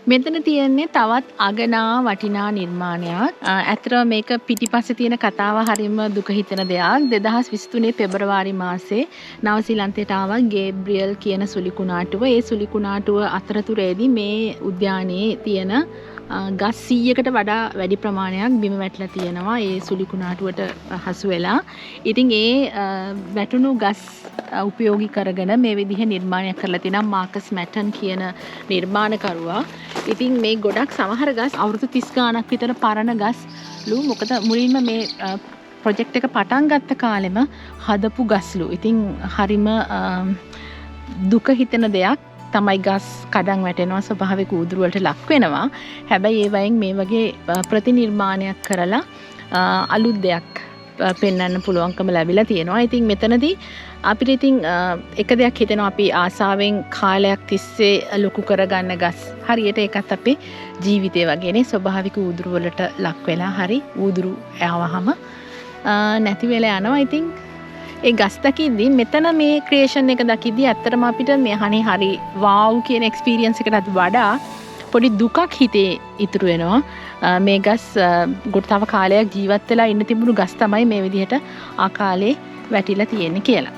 මෙතන තියෙන්නේ තවත් අගනා වටිනා නිර්මාණයක්. ඇත්තටම මේක පිටිපස්සේ තියෙන කතාව හරියම දුක හිතෙන දෙයක්. 2023 පෙබරවාරි මාසේ නවසීලන්තයට ආවා ගේබ්‍රියල් කියන සුළි කුණාටුව. ඒ සුළි කුණාටුව අතරතුරේදී මේ උද්‍යානයේ තියෙන ගස් 100කට වඩා වැඩි ප්‍රමාණයක් බිම වැටලා තියෙනවා ඒ සුළි කුණාටුවට හසු වෙලා. ඉතින් ඒ වැටුණු ගස් උපයෝගී කරගෙන මේ විදිහ නිර්මාණයක් කරලා තිනවා මාකස් මැටන් කියන නිර්මාණකරුවා. ඉතින් මේ ගොඩක් සමහර ගස් අවුරුදු 30 ගාණක් විතර පරණ ගස්ලු. මොකද මුලින්ම මේ ප්‍රොජෙක්ට් එක පටන් ගත්ත කාලෙම හදපු ගස්ලු. ඉතින් හරිම දුක හිතෙන දෙයක් තමයි ගස් කඩන් වැටෙනවා ස්වභාවික ඌදුරු වලට ලක් වෙනවා. හැබැයි ඒ වයින් මේ වගේ ප්‍රතිනිර්මාණයක් කරලා අලුත් දෙයක් පෙන්වන්න පුළුවන්කම ලැබිලා තියෙනවා. ඉතින් මෙතනදී අපිට ඉතින් එක දෙයක් හිතෙනවා අපි ආසාවෙන් කාලයක් තිස්සේ ලොකු කරගන්න ගස්. හරියට ඒකත් අපේ ජීවිතේ වගේනේ ස්වභාවික ඌදුරු වලට ලක් වෙලා හරි ඌදුරු ආවහම නැති වෙලා යනවා. ඉතින් ඒ ගස් දකිද්දී මෙතන මේ ක්‍රියේෂන් එක දකිද්දී ඇත්තටම අපිට මේ හනේ හරි වව් කියන එක්ස්පීරියන්ස් එකටත් වඩා පොඩි දුකක් හිතේ ඉතුරු වෙනවා. මේ ගස් ගොඩ තව කාලයක් ජීවත් වෙලා ඉන්න තිබුණු ගස් තමයි මේ විදිහට ආකාලේ වැටිලා තියෙන්නේ කියලා.